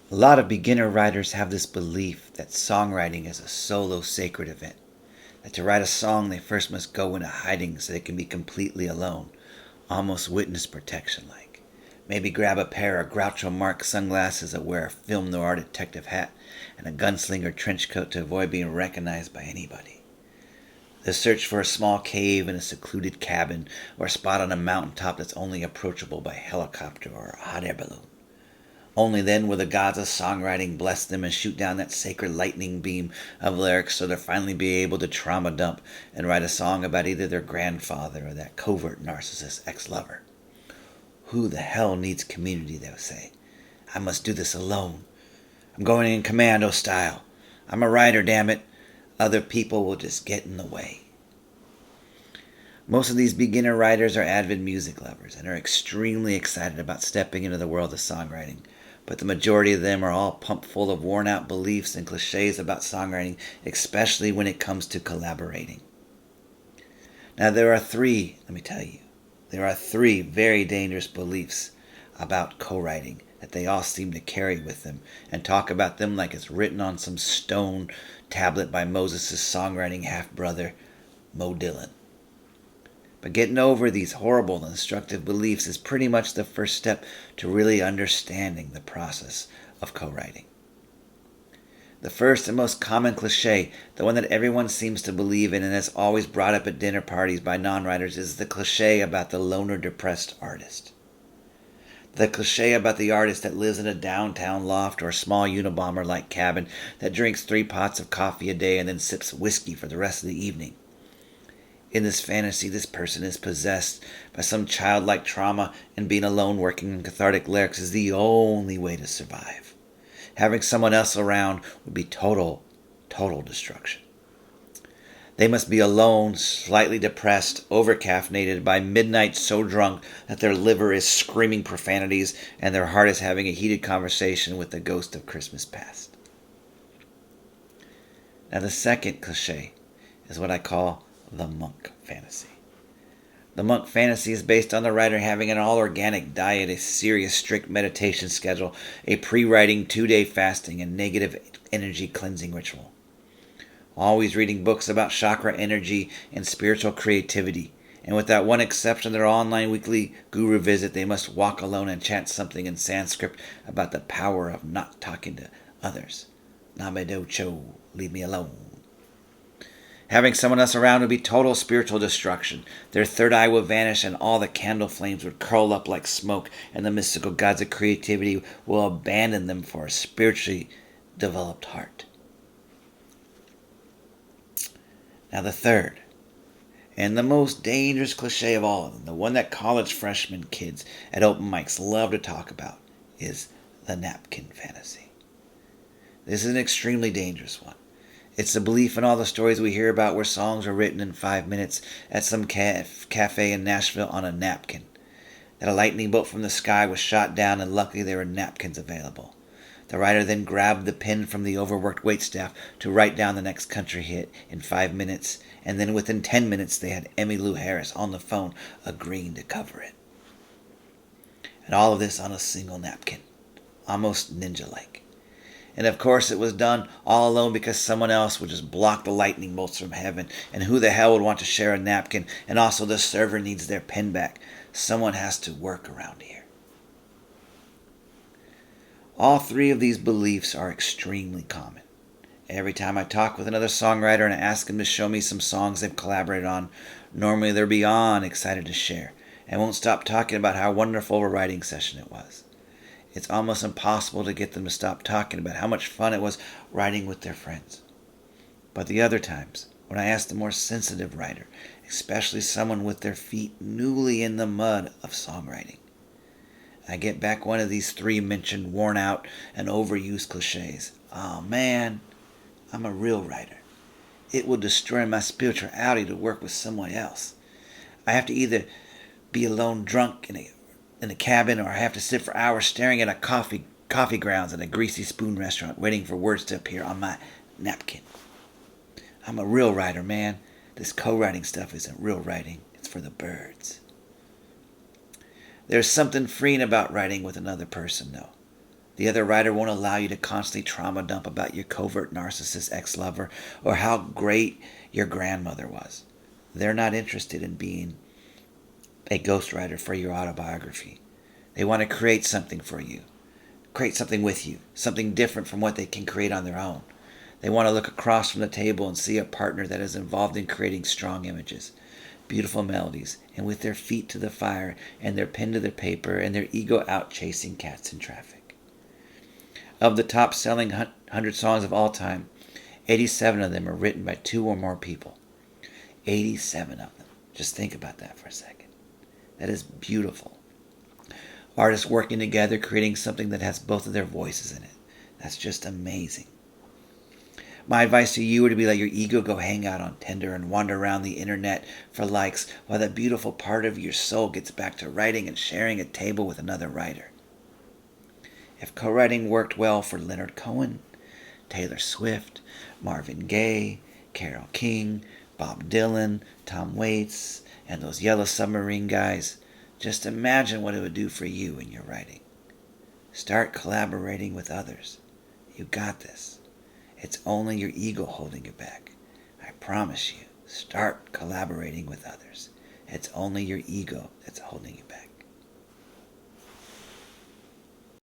A lot of beginner writers have this belief that songwriting is a solo sacred event, that to write a song they first must go into hiding so they can be completely alone, almost witness protection like. Maybe grab a pair of Groucho Marx sunglasses or wear a film noir detective hat and a gunslinger trench coat to avoid being recognized by anybody. The search for a small cave in a secluded cabin or a spot on a mountaintop that's only approachable by helicopter or a hot air balloon. Only then will the gods of songwriting bless them and shoot down that sacred lightning beam of lyrics so they'll finally be able to trauma dump and write a song about either their grandfather or that covert narcissist ex-lover. Who the hell needs community, they'll say. I must do this alone. I'm going in commando style. I'm a writer, damn it. Other people will just get in the way. Most of these beginner writers are avid music lovers and are extremely excited about stepping into the world of songwriting. But the majority of them are all pumped full of worn out beliefs and cliches about songwriting, especially when it comes to collaborating. Now there are three very dangerous beliefs about co-writing that they all seem to carry with them and talk about them like it's written on some stone tablet by Moses' songwriting half-brother, Mo Dillon. But getting over these horrible and destructive beliefs is pretty much the first step to really understanding the process of co-writing. The first and most common cliche, the one that everyone seems to believe in and is always brought up at dinner parties by non-writers, is the cliche about the loner depressed artist. The cliche about the artist that lives in a downtown loft or a small Unabomber-like cabin that drinks 3 pots of coffee a day and then sips whiskey for the rest of the evening. In this fantasy, this person is possessed by some childlike trauma, and being alone working on cathartic lyrics is the only way to survive. Having someone else around would be total destruction. They must be alone, slightly depressed, over-caffeinated, by midnight so drunk that their liver is screaming profanities and their heart is having a heated conversation with the ghost of Christmas past. Now the second cliche is what I call the monk fantasy. The monk fantasy is based on the writer having an all-organic diet, a serious, strict meditation schedule, a pre-writing 2-day fasting, and negative energy cleansing ritual. Always reading books about chakra energy and spiritual creativity. And with that one exception, their online weekly guru visit, they must walk alone and chant something in Sanskrit about the power of not talking to others. Namedo Cho, leave me alone. Having someone else around would be total spiritual destruction. Their third eye would vanish and all the candle flames would curl up like smoke, and the mystical gods of creativity will abandon them for a spiritually developed heart. Now the third, and the most dangerous cliche of all of them, the one that college freshman kids at open mics love to talk about, is the napkin fantasy. This is an extremely dangerous one. It's the belief in all the stories we hear about where songs were written in 5 minutes at some cafe in Nashville on a napkin. That a lightning bolt from the sky was shot down and luckily there were napkins available. The writer then grabbed the pen from the overworked waitstaff to write down the next country hit in 5 minutes, and then within 10 minutes they had Emmylou Harris on the phone agreeing to cover it. And all of this on a single napkin, almost ninja-like. And of course it was done all alone because someone else would just block the lightning bolts from heaven. And who the hell would want to share a napkin? And also the server needs their pen back. Someone has to work around here. All three of these beliefs are extremely common. Every time I talk with another songwriter and I ask them to show me some songs they've collaborated on, normally they're beyond excited to share and won't stop talking about how wonderful a writing session it was. It's almost impossible to get them to stop talking about how much fun it was writing with their friends. But the other times, when I ask the more sensitive writer, especially someone with their feet newly in the mud of songwriting, I get back one of these 3 mentioned worn out and overused cliches. Oh man, I'm a real writer. It will destroy my spirituality to work with someone else. I have to either be alone drunk in a cabin, or I have to sit for hours staring at a coffee grounds at a greasy spoon restaurant waiting for words to appear on my napkin. I'm a real writer, man. This co-writing stuff isn't real writing. It's for the birds. There's something freeing about writing with another person, though. The other writer won't allow you to constantly trauma dump about your covert narcissist ex-lover or how great your grandmother was. They're not interested in being a ghostwriter for your autobiography. They want to create something for you, create something with you, something different from what they can create on their own. They want to look across from the table and see a partner that is involved in creating strong images, beautiful melodies, and with their feet to the fire and their pen to the paper and their ego out chasing cats in traffic. Of the top-selling 100 songs of all time, 87 of them are written by 2 or more people. 87 of them. Just think about that for a second. That is beautiful. Artists working together, creating something that has both of their voices in it. That's just amazing. My advice to you would be let your ego go hang out on Tinder and wander around the internet for likes while that beautiful part of your soul gets back to writing and sharing a table with another writer. If co-writing worked well for Leonard Cohen, Taylor Swift, Marvin Gaye, Carole King, Bob Dylan, Tom Waits, and those Yellow Submarine guys, just imagine what it would do for you in your writing. Start collaborating with others. You got this. It's only your ego holding you back. I promise you, start collaborating with others. It's only your ego that's holding you back.